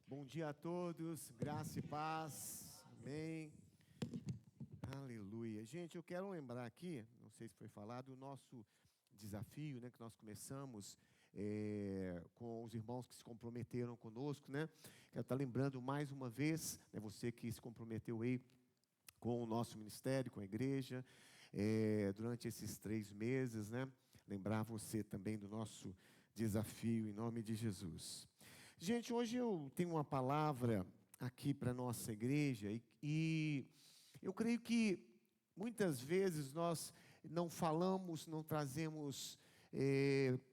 Bom dia a todos, graça e paz, amém, aleluia. Gente, eu quero lembrar aqui, não sei se foi falado, o nosso desafio, né, que nós começamos com os irmãos que se comprometeram conosco, né? Quero estar lembrando mais uma vez, né, você que se comprometeu aí com o nosso ministério, com a igreja, durante esses 3 meses, né? Lembrar você também do nosso desafio, em nome de Jesus. Gente, hoje eu tenho uma palavra aqui para a nossa igreja e eu creio que muitas vezes nós não falamos, não trazemos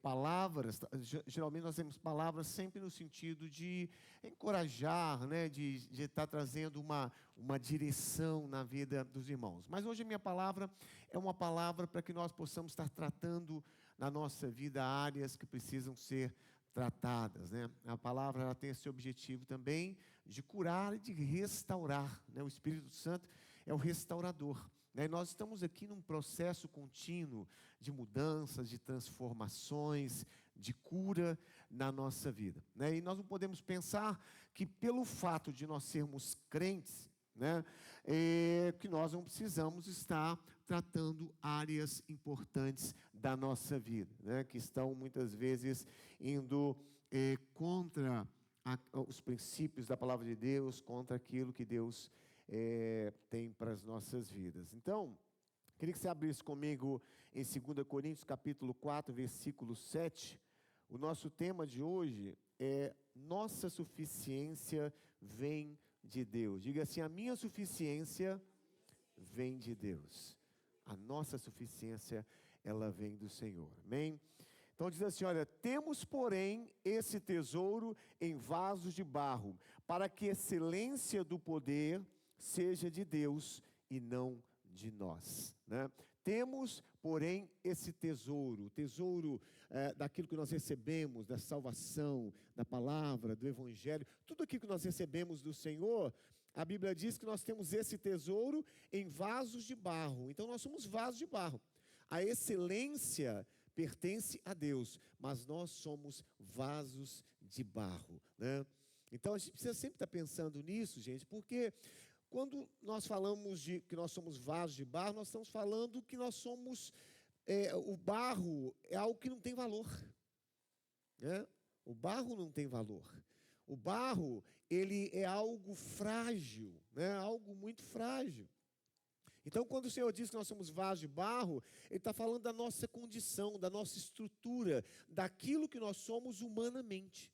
palavras, geralmente nós temos palavras sempre no sentido de encorajar, né, de estar trazendo uma direção na vida dos irmãos. Mas hoje a minha palavra é uma palavra para que nós possamos estar tratando na nossa vida áreas que precisam ser tratadas, né? A palavra ela tem esse objetivo também de curar e de restaurar, né? O Espírito Santo é o restaurador, né? E nós estamos aqui num processo contínuo de mudanças, de transformações, de cura na nossa vida, né? E nós não podemos pensar que pelo fato de nós sermos crentes, né, que nós não precisamos estar tratando áreas importantes da nossa vida, né, que estão muitas vezes indo contra os princípios da palavra de Deus, contra aquilo que Deus tem para as nossas vidas. Então, queria que você abrisse comigo em 2 Coríntios capítulo 4, versículo 7. O nosso tema de hoje é: nossa suficiência vem de Deus. Diga assim: a minha suficiência vem de Deus. A nossa suficiência, ela vem do Senhor. Amém? Então diz assim, olha: temos, porém, esse tesouro em vasos de barro, para que a excelência do poder seja de Deus e não de nós, né? Temos, porém, esse tesouro, o tesouro daquilo que nós recebemos, da salvação, da palavra, do evangelho, tudo aquilo que nós recebemos do Senhor. A Bíblia diz que nós temos esse tesouro em vasos de barro. Então nós somos vasos de barro. A excelência pertence a Deus, mas nós somos vasos de barro, né? Então a gente precisa sempre estar pensando nisso, gente, porque quando nós falamos de que nós somos vasos de barro, nós estamos falando que nós somos, o barro é algo que não tem valor, né? O barro não tem valor. O barro, ele é algo frágil, né? Algo muito frágil. Então, quando o Senhor diz que nós somos vasos de barro, Ele está falando da nossa condição, da nossa estrutura, daquilo que nós somos humanamente.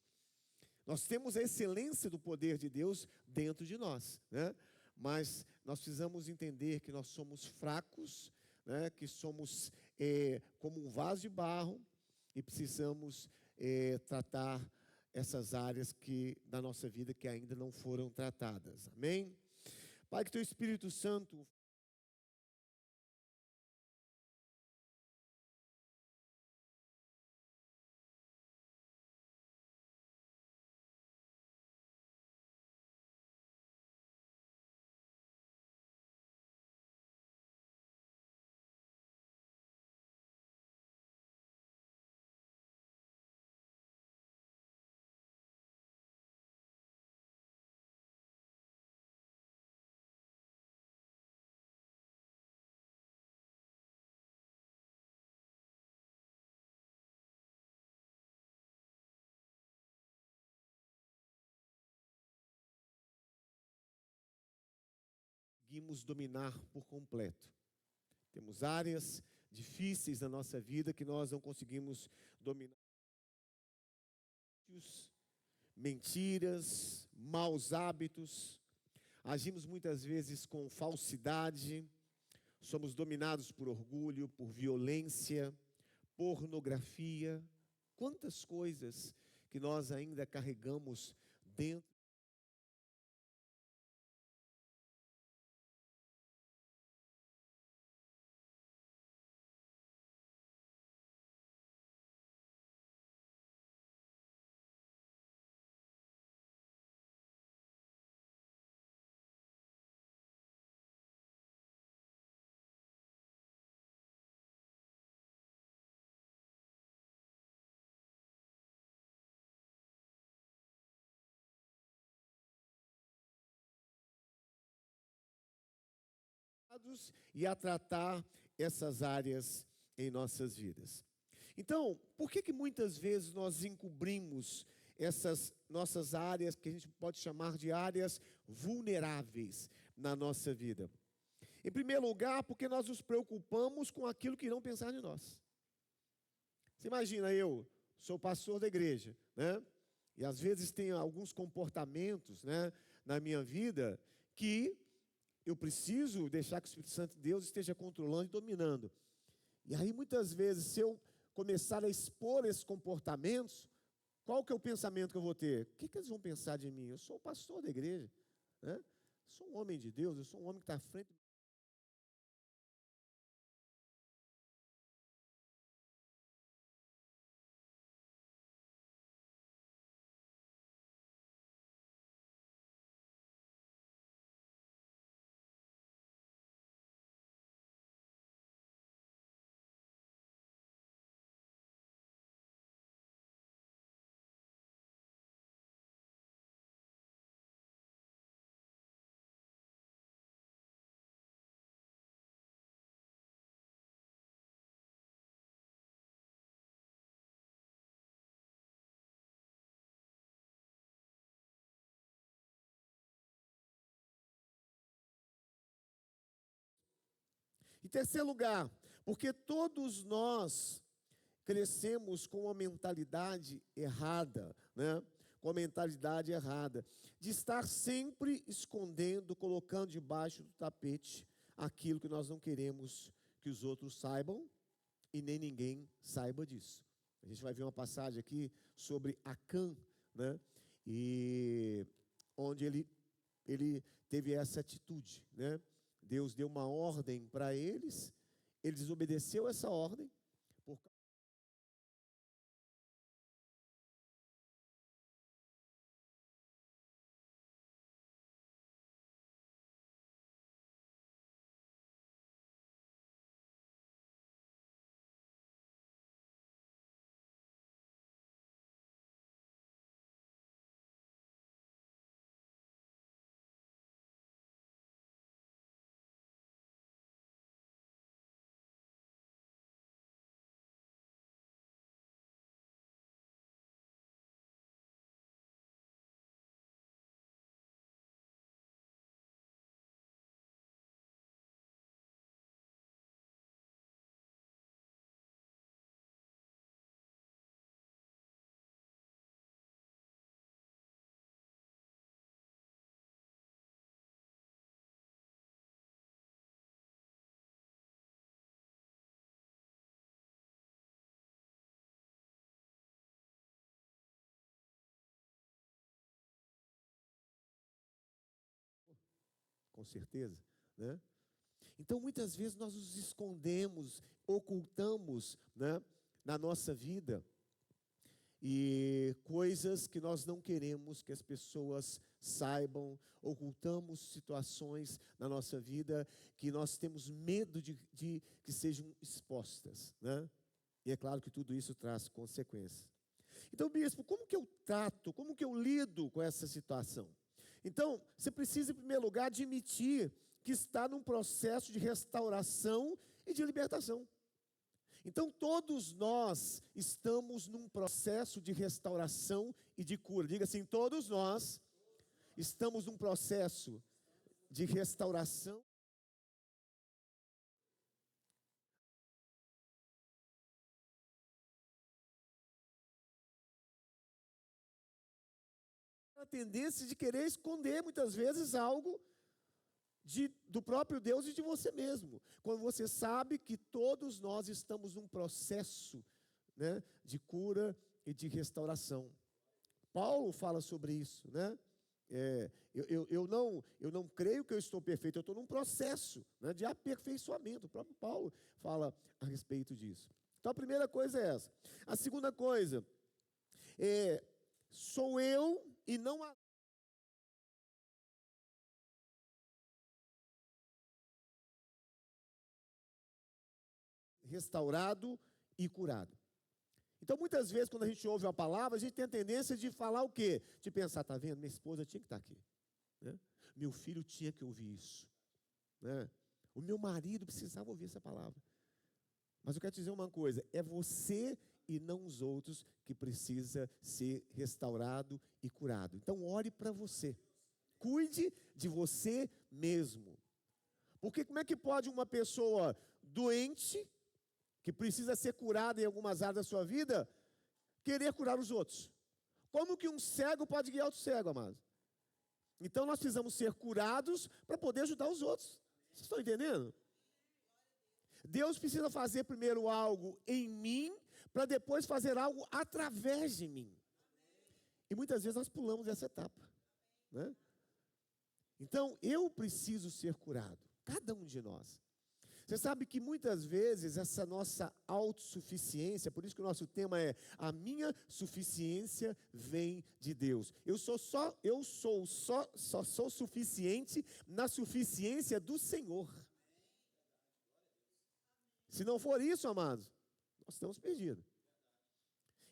Nós temos a excelência do poder de Deus dentro de nós, né? Mas nós precisamos entender que nós somos fracos, né? Que somos como um vaso de barro e precisamos tratar essas áreas da nossa vida que ainda não foram tratadas. Amém? Pai, que Teu Espírito Santo conseguimos dominar por completo. Temos áreas difíceis na nossa vida que nós não conseguimos dominar. Mentiras, maus hábitos, agimos muitas vezes com falsidade, somos dominados por orgulho, por violência, pornografia. Quantas coisas que nós ainda carregamos dentro e a tratar essas áreas em nossas vidas. Então, por que muitas vezes nós encobrimos essas nossas áreas, que a gente pode chamar de áreas vulneráveis na nossa vida? Em primeiro lugar, porque nós nos preocupamos com aquilo que irão pensar de nós. Você imagina, eu sou pastor da igreja, né? E às vezes tenho alguns comportamentos, né, na minha vida que eu preciso deixar que o Espírito Santo de Deus esteja controlando e dominando. E aí muitas vezes, se eu começar a expor esses comportamentos, qual que é o pensamento que eu vou ter? O que eles vão pensar de mim? Eu sou o pastor da igreja, né? Sou um homem de Deus, eu sou um homem que está à frente. Em terceiro lugar, porque todos nós crescemos com uma mentalidade errada, né? Com a mentalidade errada, de estar sempre escondendo, colocando debaixo do tapete aquilo que nós não queremos que os outros saibam e nem ninguém saiba disso. A gente vai ver uma passagem aqui sobre Acã, né? E onde ele teve essa atitude, né? Deus deu uma ordem para eles, ele desobedeceu essa ordem. Com certeza, né? Então, muitas vezes nós nos escondemos, ocultamos, né, na nossa vida, e coisas que nós não queremos que as pessoas saibam, ocultamos situações na nossa vida que nós temos medo de que sejam expostas, né? E é claro que tudo isso traz consequências. Então, bispo, como que eu trato, como que eu lido com essa situação? Então, você precisa, em primeiro lugar, admitir que está num processo de restauração e de libertação. Então, todos nós estamos num processo de restauração e de cura. Diga assim, todos nós estamos num processo de restauração. A tendência de querer esconder, muitas vezes, algo do próprio Deus e de você mesmo. Quando você sabe que todos nós estamos num processo, né, de cura e de restauração. Paulo fala sobre isso, né? Eu não creio que eu estou perfeito, eu estou num processo, né, de aperfeiçoamento. O próprio Paulo fala a respeito disso. Então a primeira coisa é essa. A segunda coisa sou eu e não a restaurado e curado. Então, muitas vezes, quando a gente ouve uma palavra, a gente tem a tendência de falar o quê? De pensar, está vendo? Minha esposa tinha que estar aqui, né? Meu filho tinha que ouvir isso, né? O meu marido precisava ouvir essa palavra. Mas eu quero te dizer uma coisa, é você e não os outros que precisa ser restaurado e curado. Então ore para você. Cuide de você mesmo. Porque como é que pode uma pessoa doente, que precisa ser curada em algumas áreas da sua vida, querer curar os outros? Como que um cego pode guiar outro cego, amado? Então nós precisamos ser curados para poder ajudar os outros. Vocês estão entendendo? Deus precisa fazer primeiro algo em mim, para depois fazer algo através de mim. E muitas vezes nós pulamos essa etapa, né? Então, eu preciso ser curado, cada um de nós. Você sabe que muitas vezes essa nossa autossuficiência, por isso que o nosso tema é a minha suficiência vem de Deus. Eu só sou suficiente na suficiência do Senhor. Se não for isso, amados, nós estamos perdidos.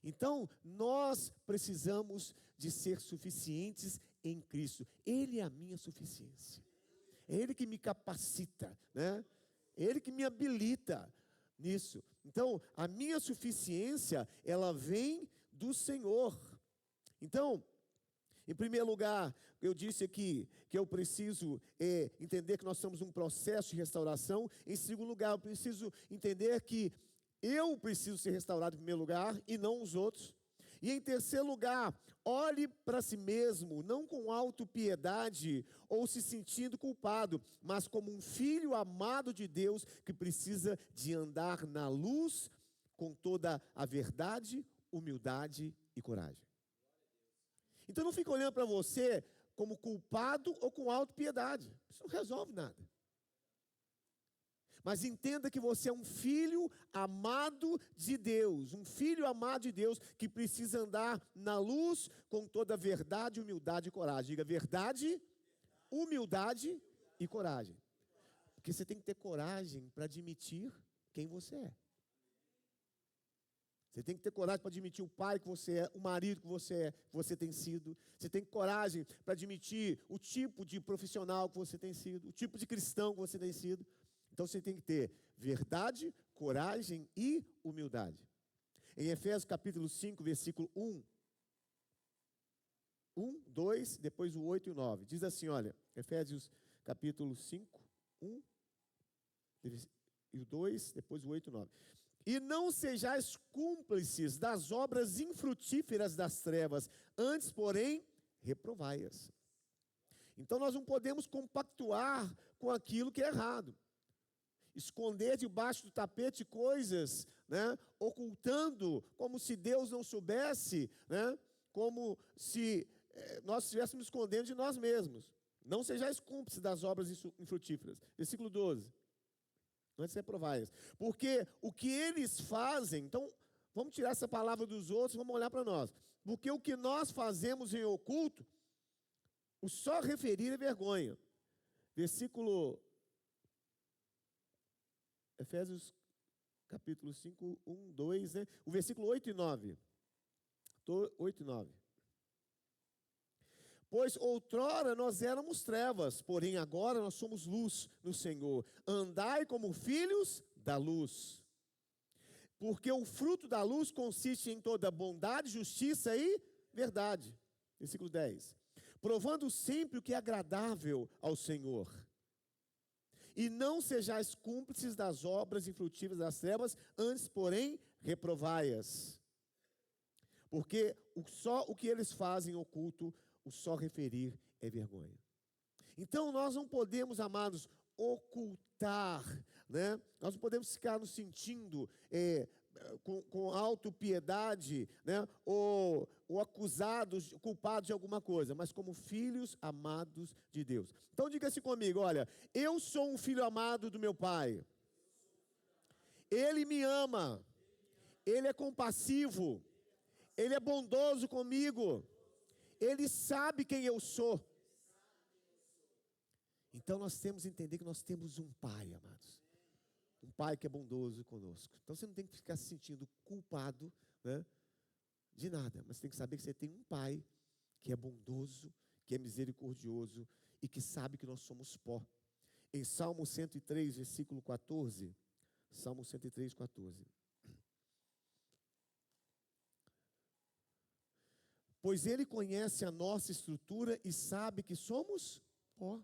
Então, nós precisamos de ser suficientes em Cristo. Ele é a minha suficiência. É Ele que me capacita, né? É Ele que me habilita nisso. Então, a minha suficiência, ela vem do Senhor. Então, em primeiro lugar, eu disse aqui que eu preciso entender que nós estamos num processo de restauração. Em segundo lugar, eu preciso entender que eu preciso ser restaurado em primeiro lugar e não os outros. E em terceiro lugar, olhe para si mesmo, não com autopiedade ou se sentindo culpado, mas como um filho amado de Deus que precisa de andar na luz com toda a verdade, humildade e coragem. Então não fique olhando para você como culpado ou com autopiedade. Isso não resolve nada. Mas entenda que você é um filho amado de Deus. Um filho amado de Deus que precisa andar na luz com toda a verdade, humildade e coragem. Diga verdade, humildade e coragem. Porque você tem que ter coragem para admitir quem você é. Você tem que ter coragem para admitir o pai que você é, o marido que você tem sido. Você tem coragem para admitir o tipo de profissional que você tem sido, o tipo de cristão que você tem sido. Então você tem que ter verdade, coragem e humildade. Em Efésios capítulo 5, versículo 1, 2, depois o 8 e o 9. Diz assim, olha, Efésios capítulo 5, 1 e o 2, depois o 8 e o 9. E não sejais cúmplices das obras infrutíferas das trevas, antes, porém, reprovai-as. Então nós não podemos compactuar com aquilo que é errado. Esconder debaixo do tapete coisas, né, ocultando, como se Deus não soubesse, né, como se nós estivéssemos escondendo de nós mesmos. Não sejais cúmplices das obras infrutíferas. Versículo 12. Antes reprovai-as. Porque o que eles fazem, então, vamos tirar essa palavra dos outros, vamos olhar para nós. Porque o que nós fazemos em oculto, o só referir é vergonha. Versículo, Efésios capítulo 5, 1, 2, né? O versículo 8 e 9. 8 e 9. Pois outrora nós éramos trevas, porém agora nós somos luz no Senhor. Andai como filhos da luz. Porque o fruto da luz consiste em toda bondade, justiça e verdade. Versículo 10. Provando sempre o que é agradável ao Senhor. E não sejais cúmplices das obras infrutíferas das trevas, antes, porém, reprovai-as. Porque só o que eles fazem oculto, o só referir é vergonha. Então, nós não podemos, amados, ocultar, né? Nós não podemos ficar nos sentindo com autopiedade, né? Ou acusados, culpados de alguma coisa, mas como filhos amados de Deus. Então, diga-se comigo, olha, eu sou um filho amado do meu Pai. Ele me ama. Ele é compassivo. Ele é bondoso comigo. Ele sabe quem eu sou. Então nós temos que entender que nós temos um Pai, amados. Um Pai que é bondoso conosco. Então você não tem que ficar se sentindo culpado, né, de nada. Mas tem que saber que você tem um Pai que é bondoso, que é misericordioso e que sabe que nós somos pó. Em Salmo 103, versículo 14. Salmo 103, 14. Pois Ele conhece a nossa estrutura e sabe que somos pó.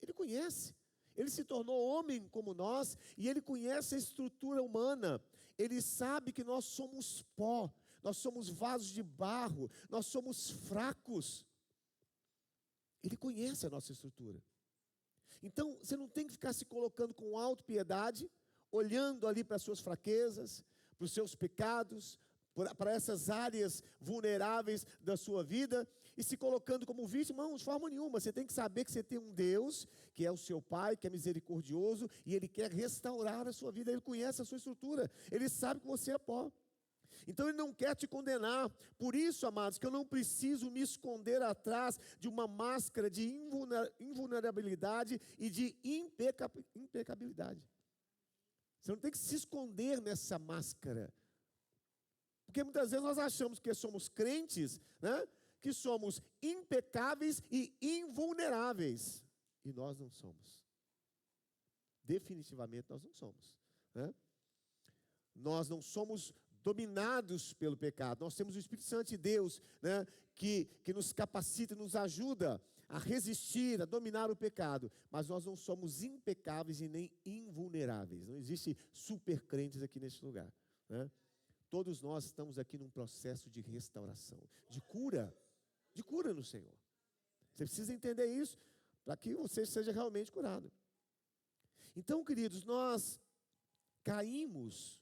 Ele conhece. Ele se tornou homem como nós e Ele conhece a estrutura humana. Ele sabe que nós somos pó, nós somos vasos de barro, nós somos fracos. Ele conhece a nossa estrutura. Então, você não tem que ficar se colocando com autopiedade, olhando ali para as suas fraquezas, para os seus pecados, para essas áreas vulneráveis da sua vida, e se colocando como vítima. Não, de forma nenhuma. Você tem que saber que você tem um Deus, que é o seu Pai, que é misericordioso, e Ele quer restaurar a sua vida. Ele conhece a sua estrutura, Ele sabe que você é pó. Então Ele não quer te condenar. Por isso, amados, que eu não preciso me esconder atrás de uma máscara de invulnerabilidade e de impecabilidade. Você não tem que se esconder nessa máscara. Porque muitas vezes nós achamos que somos crentes, né? Que somos impecáveis e invulneráveis. E nós não somos. Definitivamente nós não somos, né? Nós não somos dominados pelo pecado. Nós temos o Espírito Santo de Deus, né, que nos capacita, nos ajuda a resistir, a dominar o pecado. Mas nós não somos impecáveis e nem invulneráveis. Não existe super crentes aqui neste lugar, né? Todos nós estamos aqui num processo de restauração, de cura no Senhor. Você precisa entender isso para que você seja realmente curado. Então, queridos, nós caímos,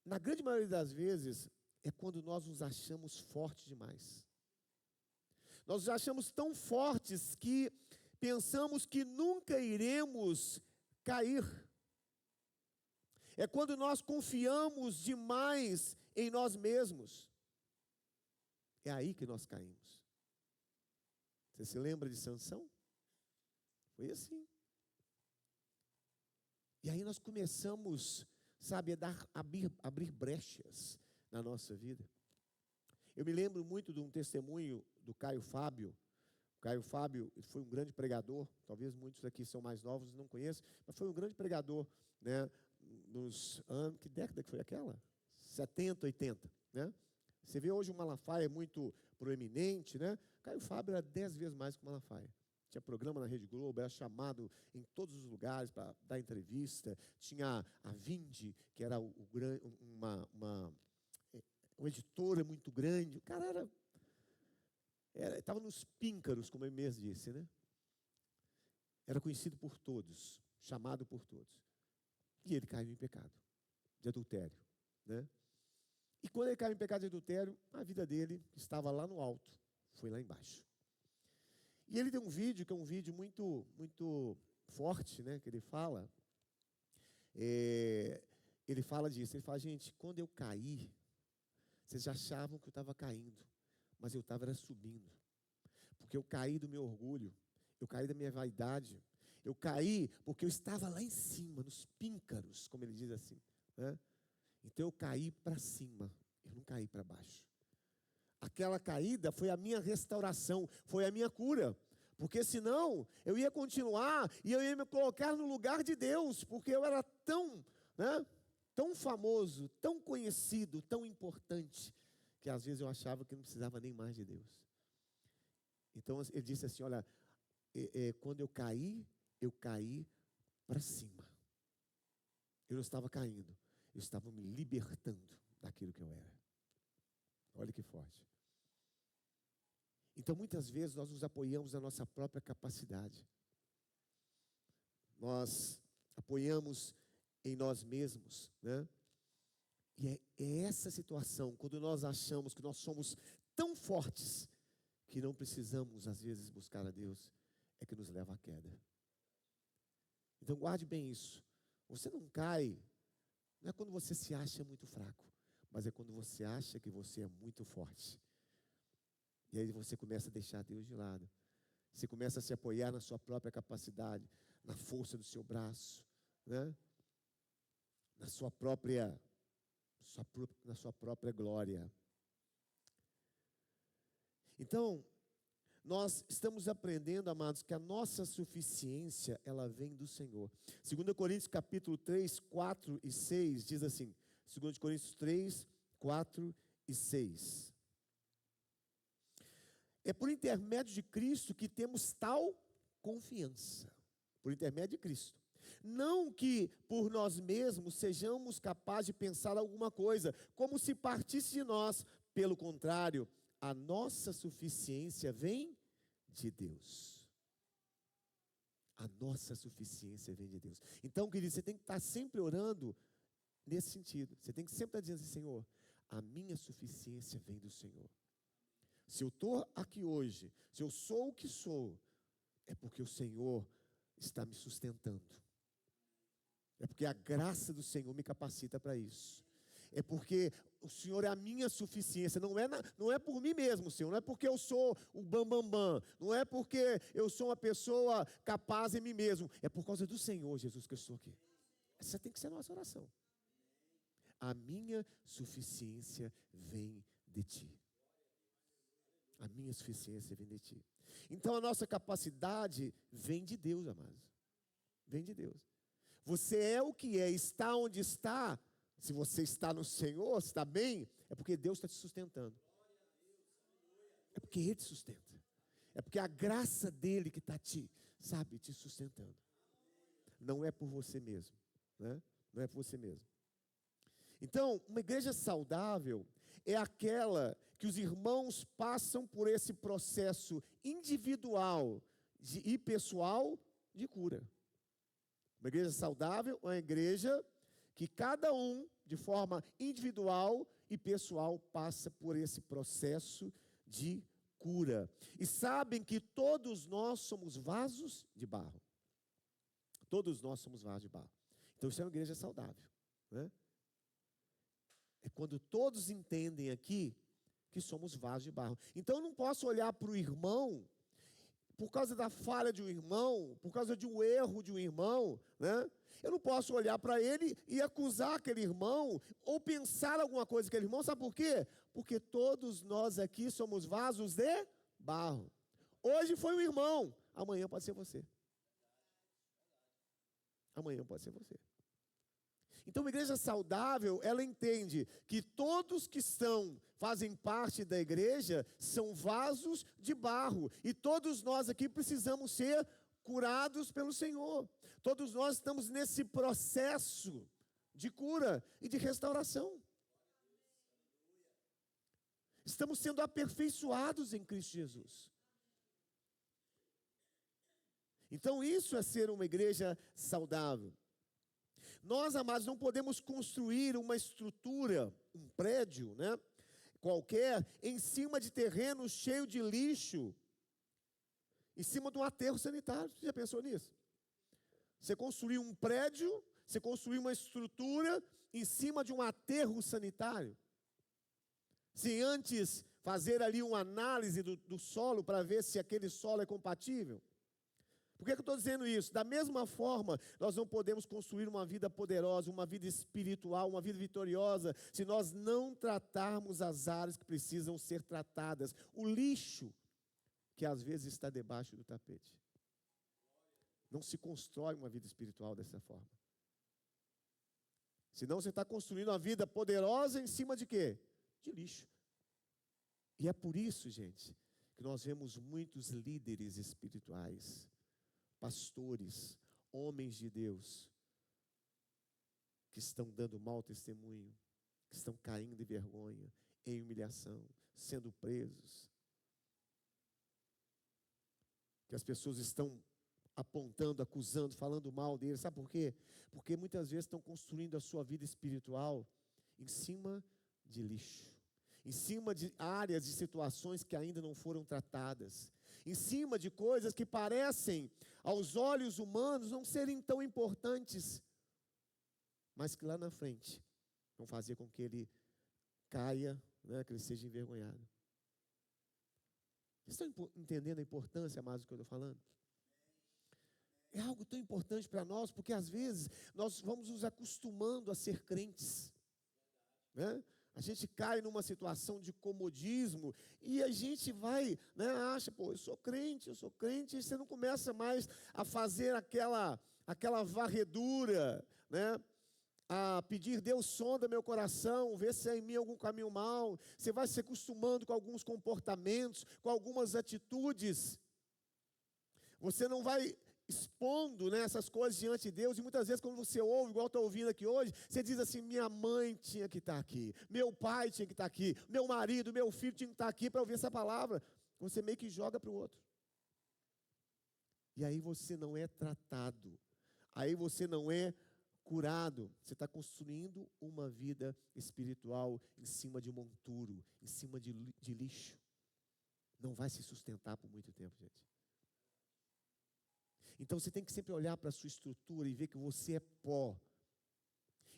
na grande maioria das vezes, é quando nós nos achamos fortes demais. Nós nos achamos tão fortes que pensamos que nunca iremos cair. É quando nós confiamos demais em nós mesmos. É aí que nós caímos. Você se lembra de Sansão? Foi assim. E aí nós começamos, sabe, abrir brechas na nossa vida. Eu me lembro muito de um testemunho do Caio Fábio. O Caio Fábio foi um grande pregador, talvez muitos aqui são mais novos e não conheçam, mas foi um grande pregador, né, nos anos, que década que foi aquela? 70, 80, né? Você vê hoje o Malafaia muito proeminente, né? Caio Fábio era 10 vezes mais que o Malafaia. Tinha programa na Rede Globo, era chamado em todos os lugares para dar entrevista. Tinha a Vinde, que era uma editora muito grande. O cara estava nos píncaros, como ele mesmo disse, né? Era conhecido por todos, chamado por todos. E ele caiu em pecado de adultério, né? E quando ele caiu em pecado de adultério, a vida dele estava lá no alto, foi lá embaixo. E ele tem um vídeo, que é um vídeo muito, muito forte, né? Que ele fala. Ele fala disso, ele fala, gente, quando eu caí, vocês já achavam que eu estava caindo, mas eu estava subindo. Porque eu caí do meu orgulho, eu caí da minha vaidade, eu caí porque eu estava lá em cima, nos píncaros, como ele diz assim, né? Então eu caí para cima, eu não caí para baixo. Aquela caída foi a minha restauração, foi a minha cura. Porque senão eu ia continuar e eu ia me colocar no lugar de Deus, porque eu era tão, né, tão famoso, tão conhecido, tão importante, que às vezes eu achava que não precisava nem mais de Deus. Então ele disse assim, olha, quando eu caí para cima. Eu não estava caindo, eu estava me libertando daquilo que eu era. Olha que forte. Então, muitas vezes, nós nos apoiamos na nossa própria capacidade. Nós apoiamos em nós mesmos, né? E é essa situação, quando nós achamos que nós somos tão fortes, que não precisamos, às vezes, buscar a Deus, é que nos leva à queda. Então, guarde bem isso. Você não cai, não é quando você se acha muito fraco, mas é quando você acha que você é muito forte. E aí você começa a deixar Deus de lado. Você começa a se apoiar na sua própria capacidade, na força do seu braço, né? Na sua própria glória. Então, nós estamos aprendendo, amados, que a nossa suficiência, ela vem do Senhor. 2 Coríntios capítulo 3, 4 e 6, diz assim, 2 Coríntios 3, 4 e 6. É por intermédio de Cristo que temos tal confiança. Por intermédio de Cristo. Não que por nós mesmos sejamos capazes de pensar alguma coisa, como se partisse de nós. Pelo contrário, a nossa suficiência vem de Deus. A nossa suficiência vem de Deus. Então, querido, você tem que estar sempre orando nesse sentido. Você tem que sempre estar dizendo assim, Senhor, a minha suficiência vem do Senhor. Se eu estou aqui hoje, se eu sou o que sou, é porque o Senhor está me sustentando. É porque a graça do Senhor me capacita para isso. É porque o Senhor é a minha suficiência. Não é por mim mesmo, Senhor. Não é porque eu sou o bambambam. Não é porque eu sou uma pessoa capaz em mim mesmo. É por causa do Senhor, Jesus, que eu estou aqui. Essa tem que ser a nossa oração. A minha suficiência vem de Ti. A minha suficiência vem de Ti. Então a nossa capacidade vem de Deus, amados. Vem de Deus. Você é o que é, está onde está. Se você está no Senhor, está bem, é porque Deus está te sustentando. É porque Ele te sustenta. É porque a graça dEle que está te sustentando. Não é por você mesmo, né? Não é por você mesmo. Então, uma igreja saudável é aquela que os irmãos passam por esse processo individual e pessoal de cura. Uma igreja saudável é uma igreja que cada um, de forma individual e pessoal, passa por esse processo de cura. E sabem que todos nós somos vasos de barro. Todos nós somos vasos de barro. Então, isso é uma igreja saudável, né? É quando todos entendem aqui que somos vasos de barro. Então, eu não posso olhar para o irmão, por causa da falha de um irmão, por causa de um erro de um irmão, né? Eu não posso olhar para ele e acusar aquele irmão, ou pensar alguma coisa daquele irmão, sabe por quê? Porque todos nós aqui somos vasos de barro. Hoje foi um irmão, amanhã pode ser você. Amanhã pode ser você. Então, uma igreja saudável, ela entende que todos que fazem parte da igreja são vasos de barro. E todos nós aqui precisamos ser curados pelo Senhor. Todos nós estamos nesse processo de cura e de restauração. Estamos sendo aperfeiçoados em Cristo Jesus. Então, isso é ser uma igreja saudável. Nós, amados, não podemos construir uma estrutura, um prédio, né, qualquer, em cima de terreno cheio de lixo, em cima de um aterro sanitário. Você já pensou nisso? Você construir um prédio, você construir uma estrutura em cima de um aterro sanitário, sem antes fazer ali uma análise do solo para ver se aquele solo é compatível. Por que eu estou dizendo isso? Da mesma forma, nós não podemos construir uma vida poderosa, uma vida espiritual, uma vida vitoriosa, se nós não tratarmos as áreas que precisam ser tratadas. O lixo, que às vezes está debaixo do tapete. Não se constrói uma vida espiritual dessa forma. Senão você está construindo uma vida poderosa em cima de quê? De lixo. E é por isso, gente, que nós vemos muitos líderes espirituais, pastores, homens de Deus, que estão dando mau testemunho, que estão caindo em vergonha, em humilhação, sendo presos. Que as pessoas estão apontando, acusando, falando mal deles. Sabe por quê? Porque muitas vezes estão construindo a sua vida espiritual em cima de lixo, em cima de áreas e situações que ainda não foram tratadas, em cima de coisas que parecem, aos olhos humanos, não serem tão importantes, mas que lá na frente vão fazer com que ele caia, né, que ele seja envergonhado. Vocês estão entendendo a importância, amados, do que eu estou falando? É algo tão importante para nós, porque às vezes nós vamos nos acostumando a ser crentes, né? A gente cai numa situação de comodismo e a gente vai, né, acha, pô, eu sou crente, e você não começa mais a fazer aquela varredura, né? A pedir, Deus, sonda meu coração, vê se há em mim algum caminho mau. Você vai se acostumando com alguns comportamentos, com algumas atitudes. Você não vai expondo, né, essas coisas diante de Deus. E muitas vezes quando você ouve, igual estou ouvindo aqui hoje, você diz assim, minha mãe tinha que estar aqui, meu pai tinha que estar aqui, meu marido, meu filho tinha que estar aqui para ouvir essa palavra. Você meio que joga para o outro. E aí você não é tratado. Aí você não é curado. Você está construindo uma vida espiritual em cima de monturo, em cima de lixo. Não vai se sustentar por muito tempo, gente. Então você tem que sempre olhar para a sua estrutura e ver que você é pó.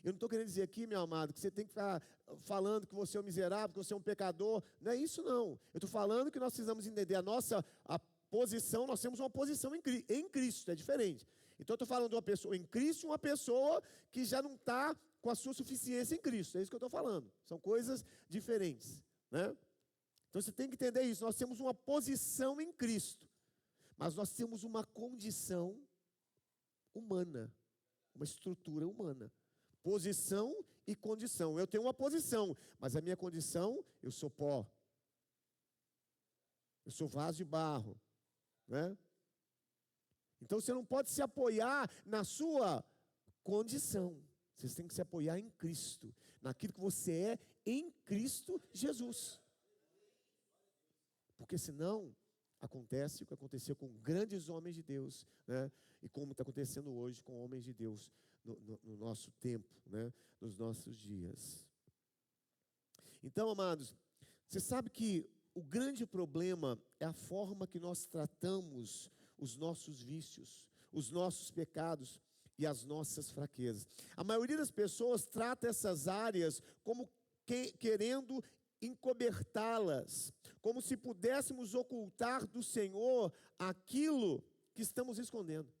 Eu não estou querendo dizer aqui, meu amado, que você tem que ficar falando que você é um miserável, que você é um pecador. Não é isso, não. Eu estou falando que nós precisamos entender a posição, nós temos uma posição em Cristo, é diferente. Então eu estou falando de uma pessoa em Cristo e uma pessoa que já não está com a sua suficiência em Cristo. É isso que eu estou falando. São coisas diferentes, né? Então você tem que entender isso. Nós temos uma posição em Cristo, mas nós temos uma condição humana, uma estrutura humana. Posição e condição. Eu tenho uma posição, mas a minha condição, eu sou pó. Eu sou vaso de barro, né? Então você não pode se apoiar na sua condição. Você tem que se apoiar em Cristo, naquilo que você é em Cristo Jesus. Porque senão acontece o que aconteceu com grandes homens de Deus, né? E como está acontecendo hoje com homens de Deus no nosso tempo, né? Nos nossos dias. Então, amados, você sabe que o grande problema é a forma que nós tratamos os nossos vícios, os nossos pecados e as nossas fraquezas. A maioria das pessoas trata essas áreas como querendo encobertá-las, como se pudéssemos ocultar do Senhor aquilo que estamos escondendo.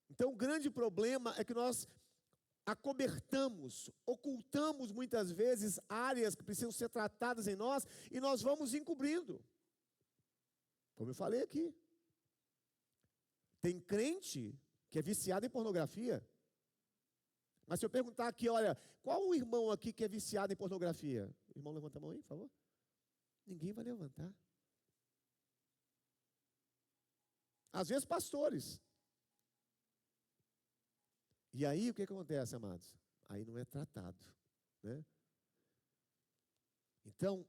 Então, o grande problema é que nós acobertamos, ocultamos muitas vezes áreas que precisam ser tratadas em nós e nós vamos encobrindo. Como eu falei aqui. Tem crente que é viciado em pornografia. Mas se eu perguntar aqui, olha, qual o irmão aqui que é viciado em pornografia? O irmão levanta a mão aí, por favor. Ninguém vai levantar. Às vezes pastores. E aí o que acontece, amados? Aí não é tratado, né? Então,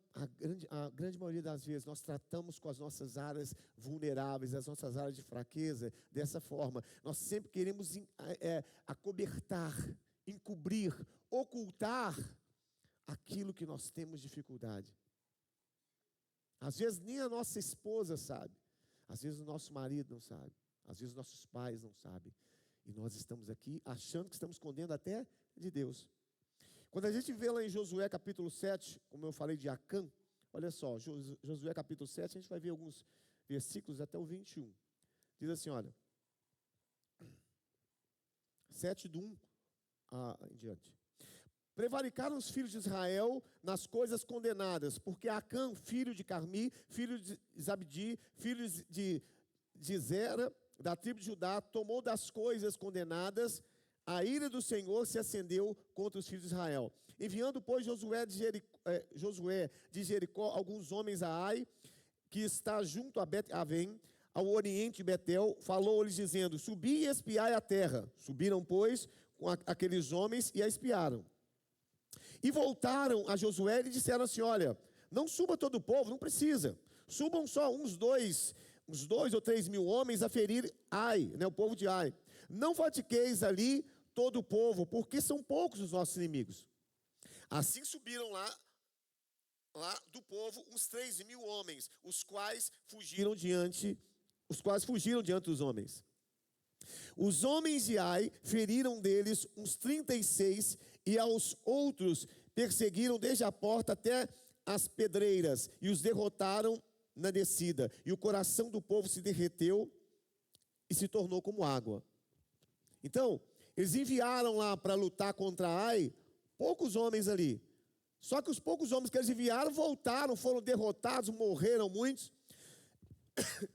a grande maioria das vezes, nós tratamos com as nossas áreas vulneráveis, as nossas áreas de fraqueza, dessa forma. Nós sempre queremos acobertar, encobrir, ocultar aquilo que nós temos dificuldade. Às vezes nem a nossa esposa sabe, às vezes o nosso marido não sabe, às vezes nossos pais não sabem. E nós estamos aqui achando que estamos escondendo até de Deus. Quando a gente vê lá em Josué capítulo 7, como eu falei de Acã, olha só, Josué capítulo 7, a gente vai ver alguns versículos até o 21. Diz assim, olha, 7 do 1 em diante. Prevaricaram os filhos de Israel nas coisas condenadas, porque Acã, filho de Carmi, filho de Zabdi, filho de Zera, da tribo de Judá, tomou das coisas condenadas. A ira do Senhor se acendeu contra os filhos de Israel. Enviando, pois, Josué de Jericó alguns homens a Ai, que está junto a Bet-Avém, ao oriente de Betel, falou-lhes dizendo, subi e espiai a terra. Subiram, pois, com aqueles homens e a espiaram. E voltaram a Josué e disseram assim, olha, não suba todo o povo, não precisa. Subam só uns 2 ou 3 mil homens a ferir Ai, né, o povo de Ai. Não fatiqueis ali todo o povo, porque são poucos os nossos inimigos. Assim subiram lá do povo uns 3 mil homens, os quais fugiram diante dos homens. Os homens de Ai feriram deles uns 36, e aos outros perseguiram desde a porta até as pedreiras, e os derrotaram na descida. E o coração do povo se derreteu e se tornou como água. Então, eles enviaram lá para lutar contra Ai poucos homens ali. Só que os poucos homens que eles enviaram voltaram, foram derrotados, morreram muitos.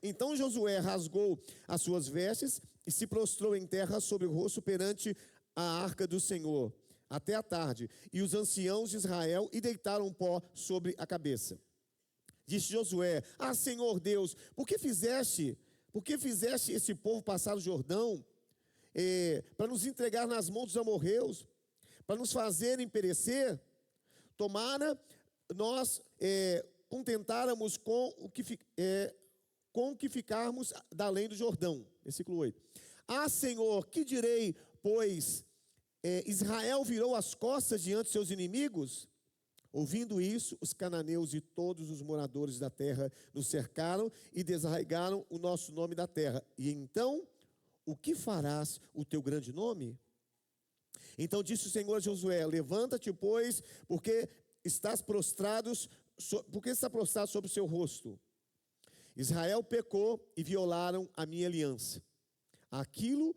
Então Josué rasgou as suas vestes e se prostrou em terra sobre o rosto perante a arca do Senhor, até a tarde. E os anciãos de Israel e deitaram pó sobre a cabeça. Disse Josué: Ah, Senhor Deus, por que fizeste esse povo passar o Jordão, para nos entregar nas mãos dos amorreus, para nos fazerem perecer? Tomara nós contentáramos com o que ficarmos da além do Jordão. Versículo 8. Ah, Senhor, que direi, pois Israel virou as costas diante de seus inimigos? Ouvindo isso, os cananeus e todos os moradores da terra nos cercaram e desarraigaram o nosso nome da terra. E então, o que farás o teu grande nome? Então disse o Senhor a Josué: Levanta-te, pois, porque está prostrado sobre o seu rosto. Israel pecou e violaram a minha aliança. Aquilo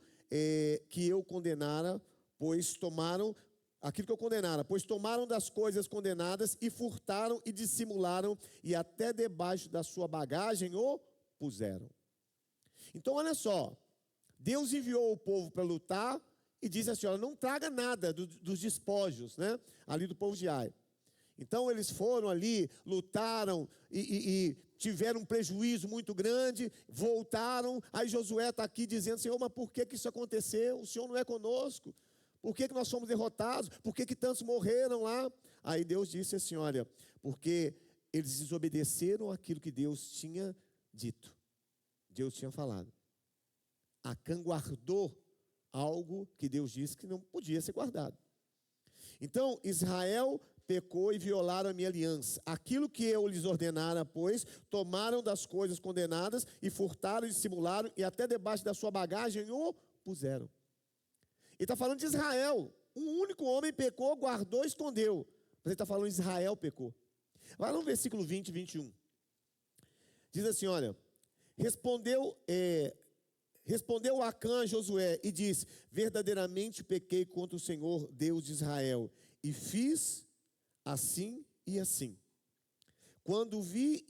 que eu condenara, pois tomaram das coisas condenadas e furtaram e dissimularam e até debaixo da sua bagagem o puseram. Então olha só, Deus enviou o povo para lutar e disse assim: olha, não traga nada dos despojos, né, ali do povo de Ai. Então eles foram ali, lutaram e tiveram um prejuízo muito grande, voltaram. Aí Josué está aqui dizendo: Senhor, mas por que isso aconteceu? O Senhor não é conosco. Por que nós fomos derrotados? Por que tantos morreram lá? Aí Deus disse assim: olha, porque eles desobedeceram aquilo que Deus tinha dito. Deus tinha falado. Acã guardou algo que Deus disse que não podia ser guardado. Então Israel pecou e violaram a minha aliança. Aquilo que eu lhes ordenara, pois, tomaram das coisas condenadas e furtaram e dissimularam e até debaixo da sua bagagem o puseram. Ele está falando de Israel. Um único homem pecou, guardou e escondeu. Mas ele está falando de Israel pecou. Vai no versículo 20 e 21. Diz assim, olha: Respondeu Acã a Josué e disse: Verdadeiramente pequei contra o Senhor, Deus de Israel, e fiz assim e assim. Quando vi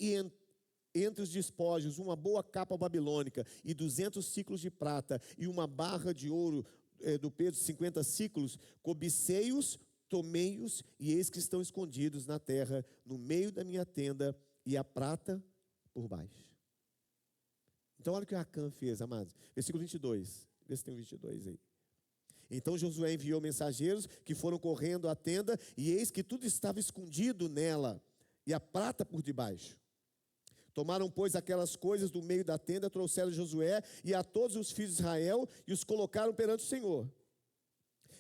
entre os despojos uma boa capa babilônica e 200 ciclos de prata e uma barra de ouro do peso de 50 ciclos, cobicei-os, tomei-os, e eis que estão escondidos na terra, no meio da minha tenda, e a prata por baixo. Então olha o que Acã fez, amados. Versículo 22. Vê se tem o 22 aí. Então Josué enviou mensageiros que foram correndo à tenda, e eis que tudo estava escondido nela, e a prata por debaixo. Tomaram, pois, aquelas coisas do meio da tenda, trouxeram Josué e a todos os filhos de Israel, e os colocaram perante o Senhor.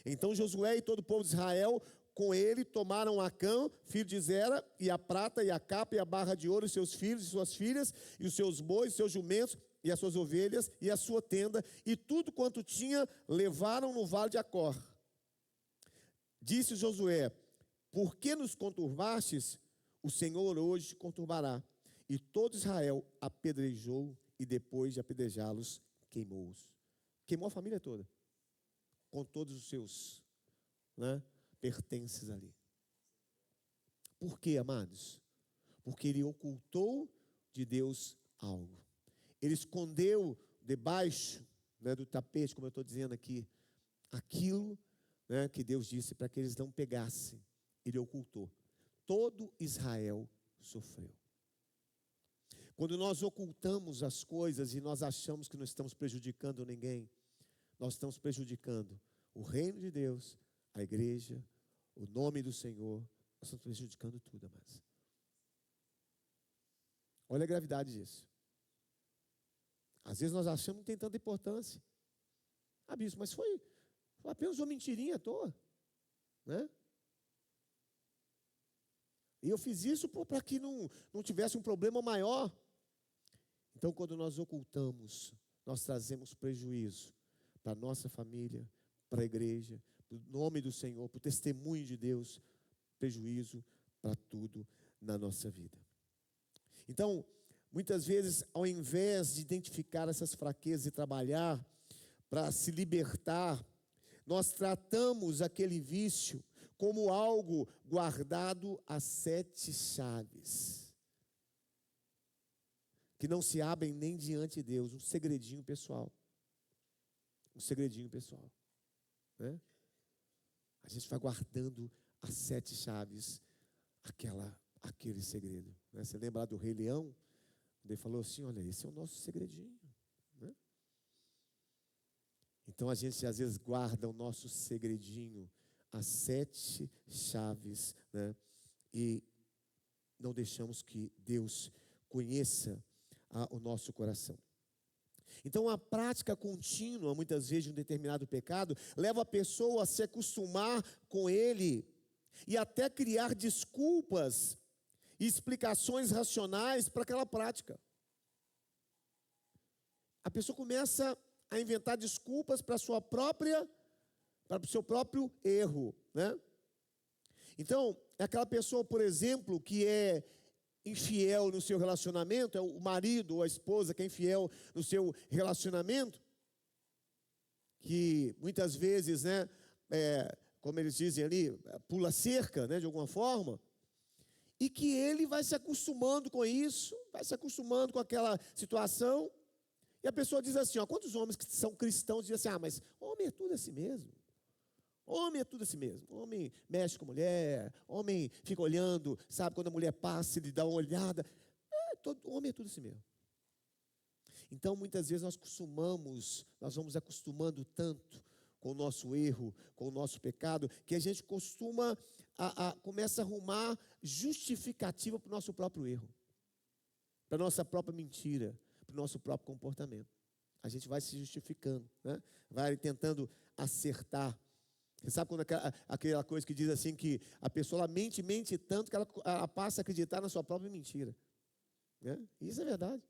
Então Josué e todo o povo de Israel com ele tomaram Acã, filho de Zera, e a prata, e a capa, e a barra de ouro, e seus filhos e suas filhas, e os seus bois, e seus jumentos, e as suas ovelhas, e a sua tenda, e tudo quanto tinha, levaram no vale de Acor. Disse Josué: Por que nos conturbastes? O Senhor hoje te conturbará. E todo Israel apedrejou, e depois de apedrejá-los, queimou-os. Queimou a família toda, com todos os seus, pertences ali. Por quê, amados? Porque ele ocultou de Deus algo. Ele escondeu debaixo do tapete, como eu estou dizendo aqui, aquilo que Deus disse para que eles não pegassem. Ele ocultou. Todo Israel sofreu. Quando nós ocultamos as coisas e nós achamos que não estamos prejudicando ninguém, nós estamos prejudicando o reino de Deus, a igreja, o nome do Senhor. Nós estamos prejudicando tudo, amados. Olha a gravidade disso. Às vezes nós achamos que não tem tanta importância. Ah, bispo, mas foi apenas uma mentirinha à toa, né? E eu fiz isso para que não tivesse um problema maior. Então, quando nós ocultamos, nós trazemos prejuízo para a nossa família, para a igreja, para o nome do Senhor, para o testemunho de Deus, prejuízo para tudo na nossa vida. Então, muitas vezes, ao invés de identificar essas fraquezas e trabalhar para se libertar, nós tratamos aquele vício como algo guardado a 7 chaves, que não se abrem nem diante de Deus. Um segredinho pessoal. Um segredinho pessoal. Né? A gente vai guardando as 7 chaves, aquele segredo. Né? Você lembra do Rei Leão? Ele falou assim, olha, esse é o nosso segredinho. Né? Então a gente às vezes guarda o nosso segredinho, as 7 chaves, né? E não deixamos que Deus conheça o nosso coração. Então a prática contínua, muitas vezes, de um determinado pecado, leva a pessoa a se acostumar com ele e até criar desculpas e explicações racionais para aquela prática. A pessoa começa a inventar desculpas para o seu próprio erro, né? Então, aquela pessoa, por exemplo, que é infiel no seu relacionamento, é o marido ou a esposa que é infiel no seu relacionamento, que muitas vezes, né, como eles dizem ali, pula cerca, né, de alguma forma, e que ele vai se acostumando com isso, vai se acostumando com aquela situação, e a pessoa diz assim, ó, quantos homens que são cristãos dizem assim, mas homem é tudo assim mesmo. Homem é tudo assim mesmo. Homem mexe com mulher, homem fica olhando, sabe, quando a mulher passa, ele dá uma olhada. Homem é tudo assim mesmo. Então, muitas vezes nós vamos acostumando tanto com o nosso erro, com o nosso pecado, que a gente começa a arrumar justificativa para o nosso próprio erro, para a nossa própria mentira, para o nosso próprio comportamento. A gente vai se justificando, né? Vai tentando acertar. Você sabe quando aquela coisa que diz assim, que a pessoa ela mente tanto que ela passa a acreditar na sua própria mentira. Né? Isso é verdade.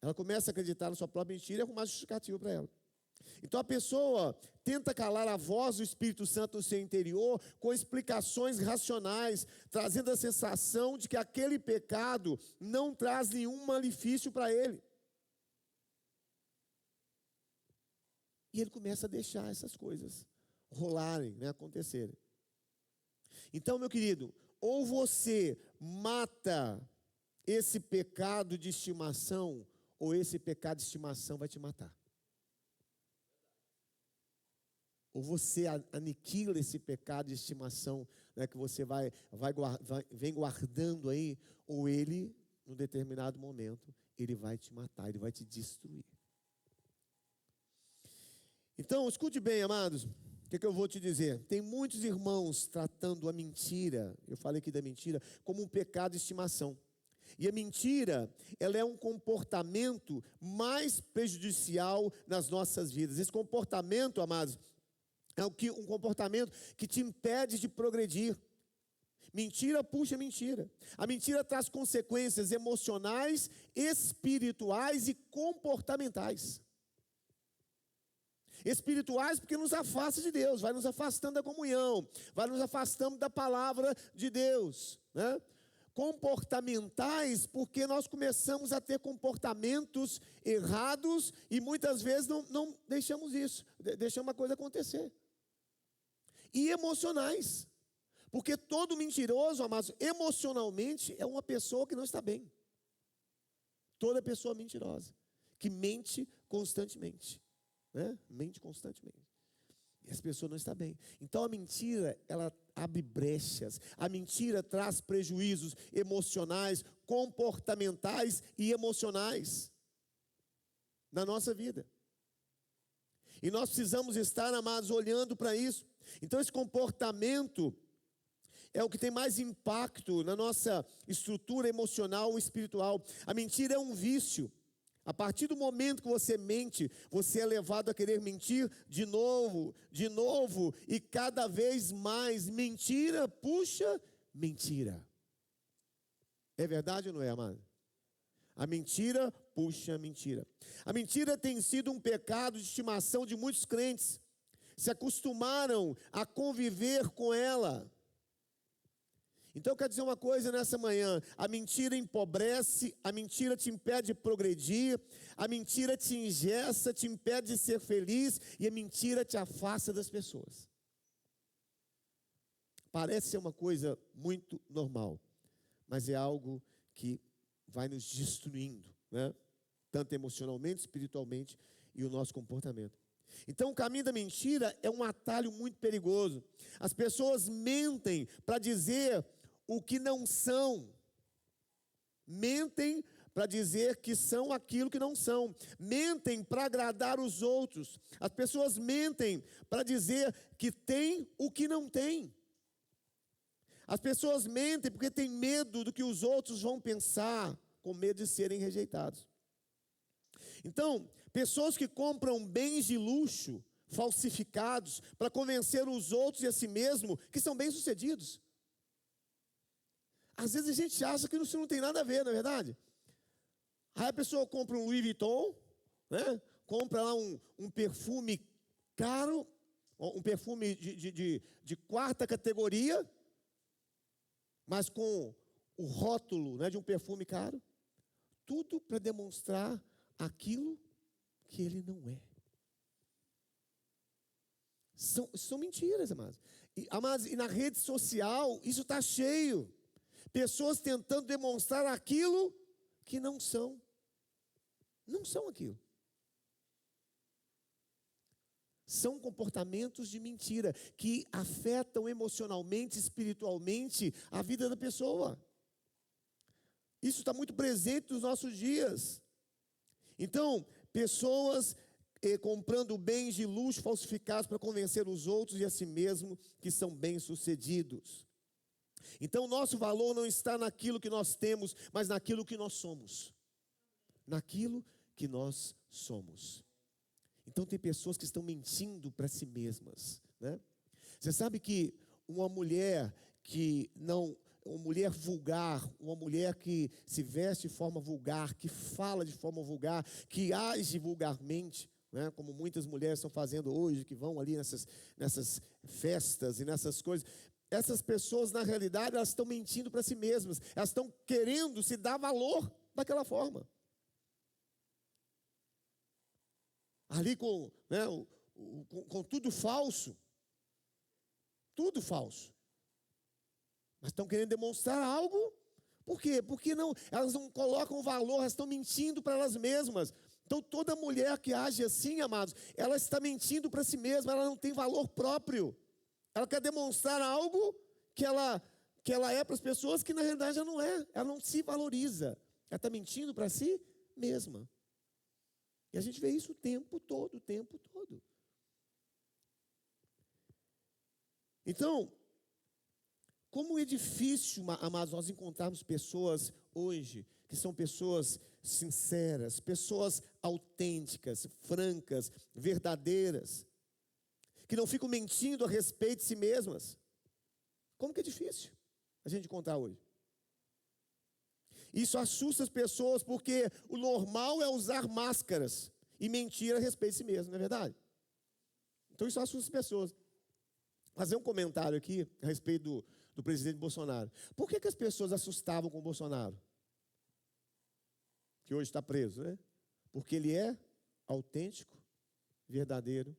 Ela começa a acreditar na sua própria mentira e arrumar justificativo para ela. Então a pessoa tenta calar a voz do Espírito Santo no seu interior com explicações racionais, trazendo a sensação de que aquele pecado não traz nenhum malefício para ele. E ele começa a deixar essas coisas rolarem, né, acontecerem. Então, meu querido, ou você mata esse pecado de estimação, ou esse pecado de estimação vai te matar. Ou você aniquila esse pecado de estimação, né, que você vem guardando aí, ou ele, num determinado momento, ele vai te matar, ele vai te destruir. Então, escute bem, amados, o que eu vou te dizer? Tem muitos irmãos tratando a mentira, eu falei aqui da mentira, como um pecado de estimação. E a mentira, ela é um comportamento mais prejudicial nas nossas vidas. Esse comportamento, amados, é um comportamento que te impede de progredir. Mentira puxa mentira. A mentira traz consequências emocionais, espirituais e comportamentais. Espirituais porque nos afasta de Deus, vai nos afastando da comunhão, vai nos afastando da palavra de Deus, né? Comportamentais porque nós começamos a ter comportamentos errados e muitas vezes não deixamos isso, deixamos a coisa acontecer. E emocionais, porque todo mentiroso, amados, emocionalmente é uma pessoa que não está bem. Toda pessoa mentirosa, que mente constantemente. Né? Mente constantemente. E essa pessoa não está bem. Então a mentira, ela abre brechas. A mentira traz prejuízos emocionais, comportamentais e emocionais na nossa vida. E nós precisamos estar, amados, olhando para isso. Então esse comportamento é o que tem mais impacto na nossa estrutura emocional e espiritual. A mentira é um vício. A partir do momento que você mente, você é levado a querer mentir de novo, e cada vez mais. Mentira puxa mentira. É verdade ou não é, amado? A mentira puxa mentira. A mentira tem sido um pecado de estimação de muitos crentes. Se acostumaram a conviver com ela. Então eu quero dizer uma coisa nessa manhã: a mentira empobrece, a mentira te impede de progredir, a mentira te engessa, te impede de ser feliz, e a mentira te afasta das pessoas. parece ser uma coisa muito normal, mas é algo que vai nos destruindo, né? Tanto emocionalmente, espiritualmente e o nosso comportamento. Então, o caminho da mentira é um atalho muito perigoso. As pessoas mentem para dizer o que não são. Mentem para dizer que são aquilo que não são. Mentem para agradar os outros. As pessoas mentem para dizer que tem o que não tem. As pessoas mentem porque têm medo do que os outros vão pensar, com medo de serem rejeitados. Então, pessoas que compram bens de luxo, falsificados, para convencer os outros e a si mesmo que são bem-sucedidos. Às vezes a gente acha que isso não tem nada a ver, não é verdade? Aí a pessoa compra um Louis Vuitton, né? Compra lá um perfume caro, um perfume de quarta categoria, mas com o rótulo, né, de um perfume caro. Tudo para demonstrar aquilo que ele não é. São mentiras, amados. E na rede social, isso está cheio. Pessoas tentando demonstrar aquilo que não são. Não são aquilo. São comportamentos de mentira que afetam emocionalmente, espiritualmente a vida da pessoa. Isso está muito presente nos nossos dias. Então, pessoas comprando bens de luxo falsificados para convencer os outros e a si mesmo que são bem-sucedidos. Então, nosso valor não está naquilo que nós temos, mas naquilo que nós somos. Naquilo que nós somos. Então, tem pessoas que estão mentindo para si mesmas, né? Você sabe que uma mulher que não... Uma mulher vulgar, uma mulher que se veste de forma vulgar, que fala de forma vulgar, que age vulgarmente, né, como muitas mulheres estão fazendo hoje, que vão ali nessas festas e nessas coisas. Essas pessoas, na realidade, elas estão mentindo para si mesmas. Elas estão querendo se dar valor daquela forma. Ali com tudo falso. Tudo falso. Mas estão querendo demonstrar algo. Por quê? Porque elas não colocam valor, elas estão mentindo para elas mesmas. Então, toda mulher que age assim, amados, ela está mentindo para si mesma, ela não tem valor próprio. Ela quer demonstrar algo que ela é para as pessoas que na realidade ela não é. Ela não se valoriza. Ela está mentindo para si mesma. E a gente vê isso o tempo todo, o tempo todo. Então, como é difícil, amados, nós encontrarmos pessoas hoje que são pessoas sinceras, pessoas autênticas, francas, verdadeiras, que não ficam mentindo a respeito de si mesmas. Como que é difícil a gente encontrar hoje? Isso assusta as pessoas porque o normal é usar máscaras e mentir a respeito de si mesmo, não é verdade? Então isso assusta as pessoas. Fazer um comentário aqui a respeito do presidente Bolsonaro. Por que as pessoas assustavam com o Bolsonaro? Que hoje está preso, né? Porque ele é autêntico, verdadeiro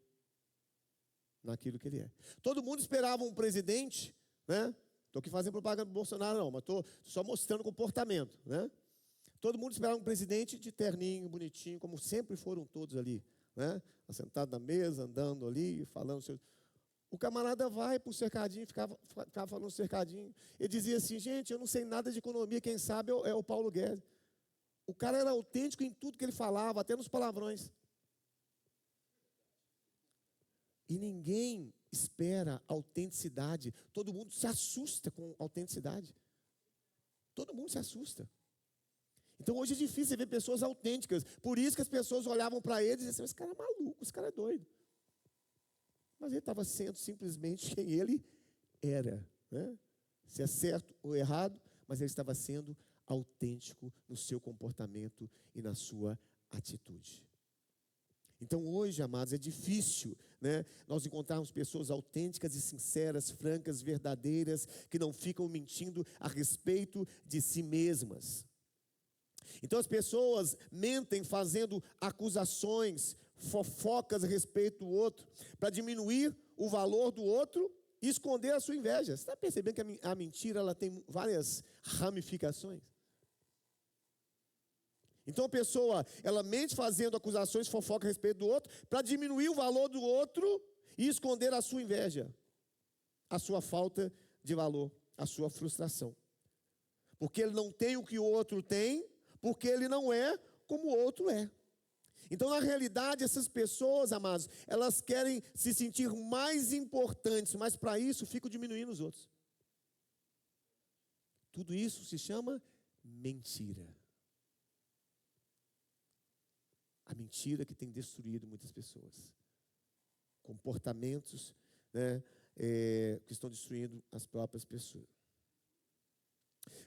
naquilo que ele é. Todo mundo esperava um presidente, né? Estou aqui fazendo propaganda do Bolsonaro não, mas estou só mostrando comportamento, né? Todo mundo esperava um presidente de terninho, bonitinho, como sempre foram todos ali, né? Sentado na mesa, andando ali, falando... O camarada vai para o cercadinho, ficava falando cercadinho. Ele dizia assim, gente, eu não sei nada de economia, quem sabe é o Paulo Guedes. O cara era autêntico em tudo que ele falava, até nos palavrões. E ninguém espera autenticidade. Todo mundo se assusta com autenticidade. Todo mundo se assusta. Então hoje é difícil ver pessoas autênticas. Por isso que as pessoas olhavam para ele e diziam assim, esse cara é maluco, esse cara é doido. Mas ele estava sendo simplesmente quem ele era, né? Se é certo ou errado, mas ele estava sendo autêntico no seu comportamento e na sua atitude. Então hoje, amados, é difícil, né, nós encontrarmos pessoas autênticas e sinceras, francas, verdadeiras, que não ficam mentindo a respeito de si mesmas. Então as pessoas mentem fazendo acusações, fofocas a respeito do outro, para diminuir o valor do outro e esconder a sua inveja. Você está percebendo que a mentira ela tem várias ramificações? Então a pessoa, ela mente fazendo acusações, fofoca a respeito do outro, para diminuir o valor do outro e esconder a sua inveja, a sua falta de valor, a sua frustração. Porque ele não tem o que o outro tem, porque ele não é como o outro é. Então, na realidade, essas pessoas, amados, elas querem se sentir mais importantes, mas para isso ficam diminuindo os outros. Tudo isso se chama mentira. A mentira que tem destruído muitas pessoas. Comportamentos, né, que estão destruindo as próprias pessoas.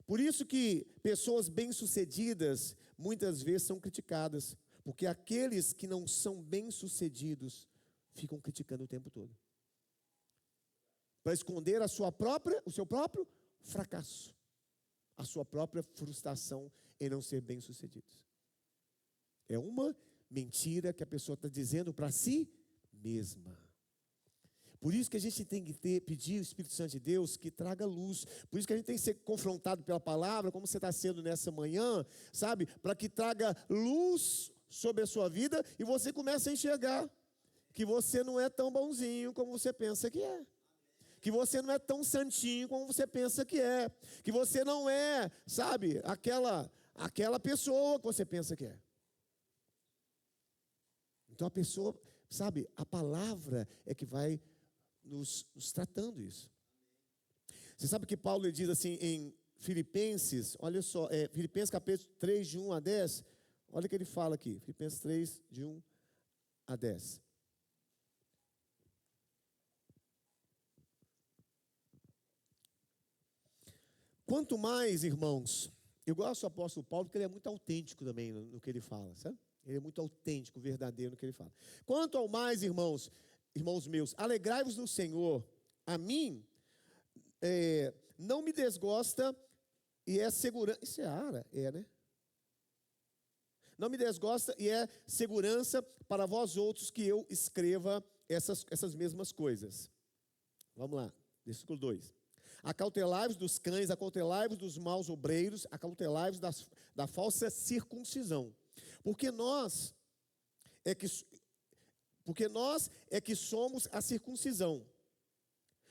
Por isso que pessoas bem-sucedidas muitas vezes são criticadas, porque aqueles que não são bem-sucedidos ficam criticando o tempo todo, para esconder o seu próprio fracasso, a sua própria frustração em não ser bem-sucedidos. É uma mentira que a pessoa está dizendo para si mesma. Por isso que a gente tem que pedir o Espírito Santo de Deus que traga luz. Por isso que a gente tem que ser confrontado pela palavra, como você está sendo nessa manhã, sabe? Para que traga luz sobre a sua vida e você comece a enxergar que você não é tão bonzinho como você pensa que é. Que você não é tão santinho como você pensa que é. Que você não é, sabe, aquela pessoa que você pensa que é. Então a pessoa, sabe, a palavra é que vai nos tratando isso. Você sabe que Paulo diz assim em Filipenses, olha só, Filipenses capítulo 3, de 1 a 10, olha o que ele fala aqui, Filipenses 3, de 1 a 10. Quanto mais, irmãos, eu gosto do apóstolo Paulo porque ele é muito autêntico também no que ele fala, sabe? Ele é muito autêntico, verdadeiro no que ele fala. Quanto ao mais, irmãos meus, alegrai-vos no Senhor. A mim, não me desgosta e é segurança. Isso é ara, né? Não me desgosta e é segurança para vós outros que eu escreva essas mesmas coisas. Vamos lá, versículo 2. Acautelai-vos dos cães, acautelai-vos dos maus obreiros, acautelai-vos da falsa circuncisão. Porque nós é que somos a circuncisão.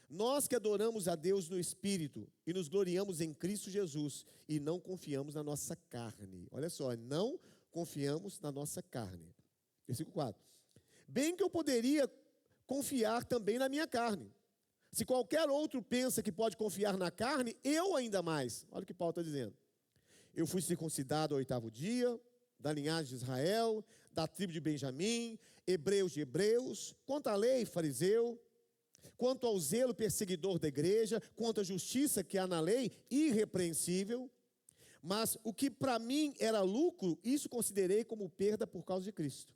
Nós que adoramos a Deus no Espírito e nos gloriamos em Cristo Jesus e não confiamos na nossa carne. Olha só, não confiamos na nossa carne. Versículo 4. Bem que eu poderia confiar também na minha carne. Se qualquer outro pensa que pode confiar na carne, eu ainda mais. Olha o que Paulo está dizendo. Eu fui circuncidado ao 8º dia, da linhagem de Israel, da tribo de Benjamim, hebreus de hebreus, quanto à lei, fariseu, quanto ao zelo perseguidor da igreja, quanto à justiça que há na lei, irrepreensível. Mas o que para mim era lucro, isso considerei como perda por causa de Cristo.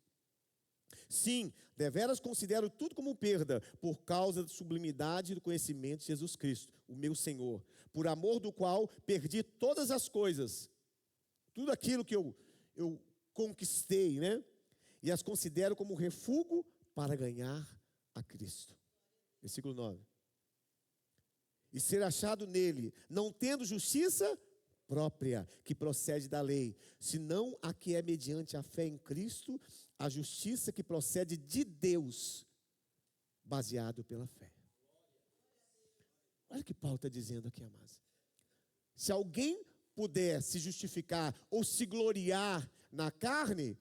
Sim, deveras considero tudo como perda, por causa da sublimidade do conhecimento de Jesus Cristo, o meu Senhor, por amor do qual perdi todas as coisas, tudo aquilo que eu conquistei, né? E as considero como refúgio para ganhar a Cristo. Versículo 9. E ser achado nele, não tendo justiça própria, que procede da lei, senão a que é mediante a fé em Cristo, a justiça que procede de Deus, baseado pela fé. Olha o que Paulo está dizendo aqui, amados. Se alguém puder se justificar ou se gloriar na carne,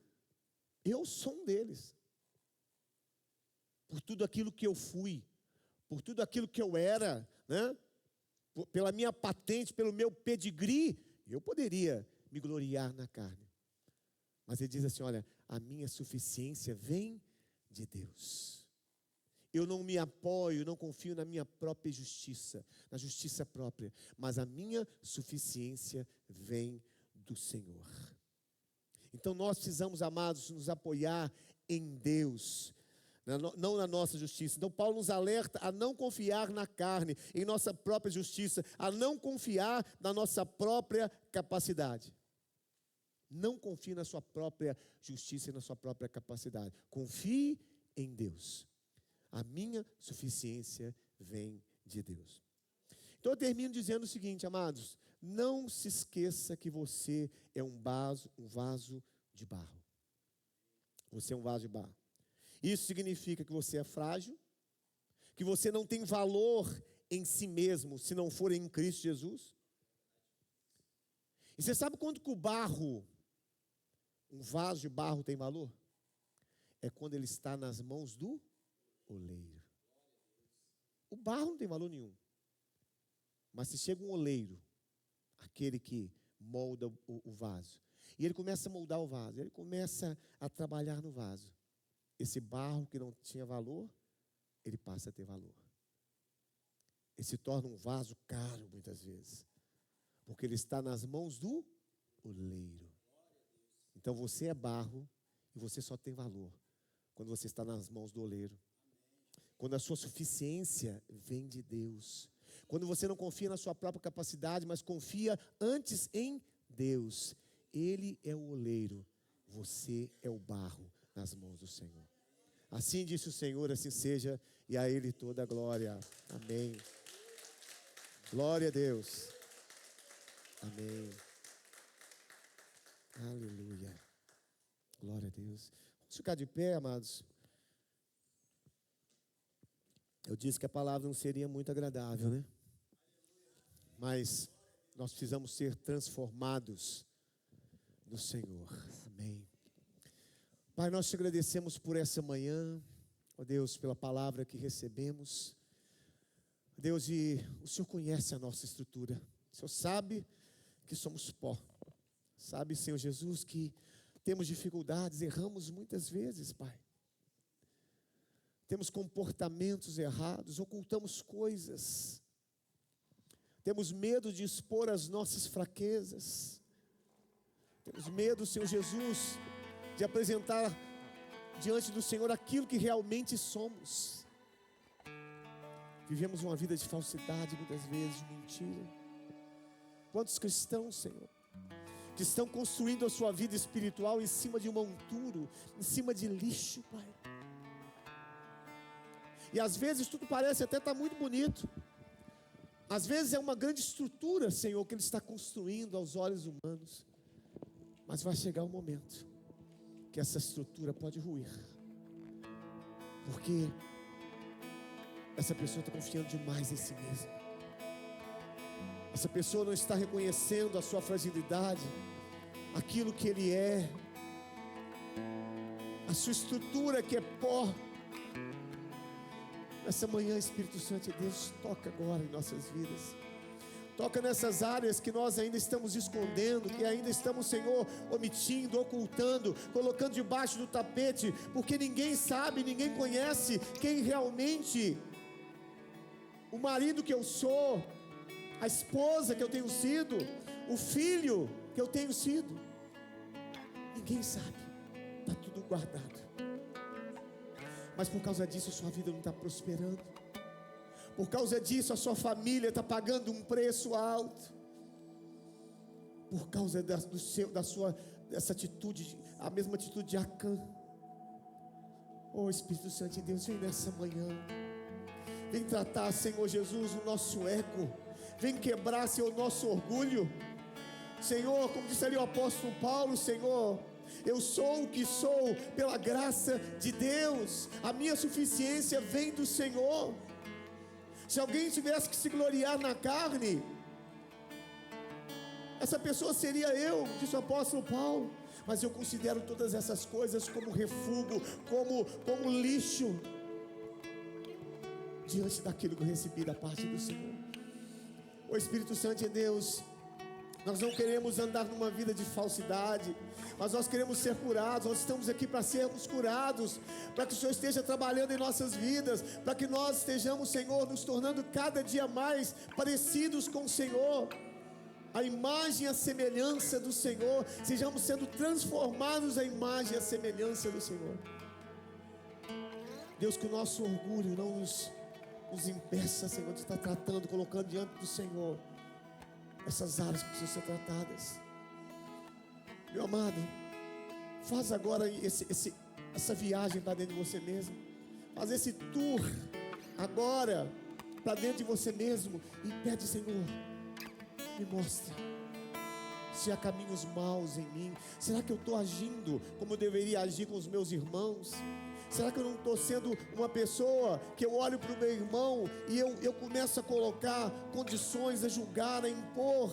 eu sou um deles. Por tudo aquilo que eu fui, por tudo aquilo que eu era, né? Pela minha patente, pelo meu pedigree, eu poderia me gloriar na carne. Mas ele diz assim, olha, a minha suficiência vem de Deus. Eu não me apoio, não confio na minha própria justiça, na justiça própria, mas a minha suficiência vem do Senhor. Então nós precisamos, amados, nos apoiar em Deus, não na nossa justiça. Então Paulo nos alerta a não confiar na carne, em nossa própria justiça, a não confiar na nossa própria capacidade. Não confie na sua própria justiça e na sua própria capacidade. Confie em Deus. A minha suficiência vem de Deus. Então eu termino dizendo o seguinte, amados, não se esqueça que você é um vaso de barro. Você é um vaso de barro. Isso significa que você é frágil, que você não tem valor em si mesmo, se não for em Cristo Jesus. E você sabe quando que o barro, um vaso de barro tem valor? É quando ele está nas mãos do oleiro. O barro não tem valor nenhum. Mas se chega um oleiro, aquele que molda o vaso, e ele começa a moldar o vaso, ele começa a trabalhar no vaso, esse barro que não tinha valor, ele passa a ter valor. Ele se torna um vaso caro muitas vezes, porque ele está nas mãos do oleiro. Então você é barro e você só tem valor quando você está nas mãos do oleiro. Quando a sua suficiência vem de Deus. Quando você não confia na sua própria capacidade, mas confia antes em Deus. Ele é o oleiro, você é o barro nas mãos do Senhor. Assim disse o Senhor, assim seja, e a Ele toda a glória. Amém. Glória a Deus. Amém. Aleluia. Glória a Deus. Vamos ficar de pé, amados. Eu disse que a palavra não seria muito agradável, né? Mas nós precisamos ser transformados no Senhor. Amém. Pai, nós te agradecemos por essa manhã, ó Deus, pela palavra que recebemos. Deus, e o Senhor conhece a nossa estrutura. O Senhor sabe que somos pó. Sabe, Senhor Jesus, que temos dificuldades, erramos muitas vezes, Pai. Temos comportamentos errados, ocultamos coisas. Temos medo de expor as nossas fraquezas. Temos medo, Senhor Jesus, de apresentar diante do Senhor aquilo que realmente somos. Vivemos uma vida de falsidade, muitas vezes, de mentira. Quantos cristãos, Senhor, que estão construindo a sua vida espiritual em cima de um monturo, em cima de lixo, Pai. E às vezes tudo parece até estar muito bonito. Às vezes é uma grande estrutura, Senhor, que Ele está construindo aos olhos humanos. Mas vai chegar um momento que essa estrutura pode ruir. Porque essa pessoa está confiando demais em si mesma. Essa pessoa não está reconhecendo a sua fragilidade, aquilo que ele é, a sua estrutura que é pó. Essa manhã, Espírito Santo de Deus, toca agora em nossas vidas. Toca nessas áreas que nós ainda estamos escondendo, que ainda estamos, Senhor, omitindo, ocultando, colocando debaixo do tapete, porque ninguém sabe, ninguém conhece quem realmente, o marido que eu sou, a esposa que eu tenho sido, o filho que eu tenho sido. Ninguém sabe, está tudo guardado. Mas por causa disso a sua vida não está prosperando. Por causa disso a sua família está pagando um preço alto. Por causa dessa atitude, a mesma atitude de Acã. Oh Espírito Santo de Deus, vem nessa manhã. Vem tratar, Senhor Jesus, o nosso ego. Vem quebrar, Senhor, o nosso orgulho. Senhor, como disse ali o apóstolo Paulo, Senhor, eu sou o que sou pela graça de Deus. A minha suficiência vem do Senhor. Se alguém tivesse que se gloriar na carne, essa pessoa seria eu, disse o apóstolo Paulo. Mas eu considero todas essas coisas como refúgio, como lixo, diante daquilo que eu recebi da parte do Senhor. O Espírito Santo de Deus, nós não queremos andar numa vida de falsidade, mas nós queremos ser curados. Nós estamos aqui para sermos curados, para que o Senhor esteja trabalhando em nossas vidas, para que nós estejamos, Senhor, nos tornando cada dia mais parecidos com o Senhor, a imagem e a semelhança do Senhor, sejamos sendo transformados à imagem e à semelhança do Senhor. Deus, que o nosso orgulho não nos impeça, Senhor, de estar tratando, colocando diante do Senhor essas áreas que precisam ser tratadas. Meu amado, faz agora essa viagem para dentro de você mesmo. Faz esse tour agora, para dentro de você mesmo e pede: Senhor, me mostre se há caminhos maus em mim. Será que eu estou agindo como eu deveria agir com os meus irmãos? Será que eu não estou sendo uma pessoa que eu olho para o meu irmão e eu começo a colocar condições, a julgar, a impor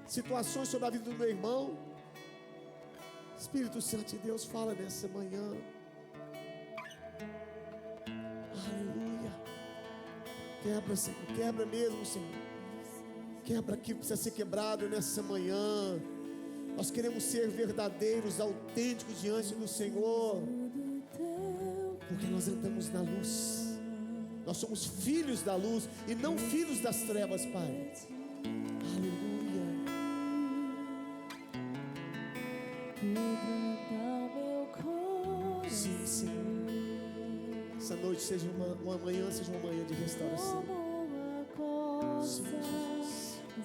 situações sobre a vida do meu irmão? Espírito Santo de Deus, fala nessa manhã. Aleluia. Quebra, Senhor, quebra mesmo, Senhor. Quebra aquilo que precisa ser quebrado nessa manhã. Nós queremos ser verdadeiros, autênticos diante do Senhor, porque nós andamos na luz. Nós somos filhos da luz e não filhos das trevas, Pai. Aleluia. Sim, Senhor. Essa noite seja uma manhã de restauração.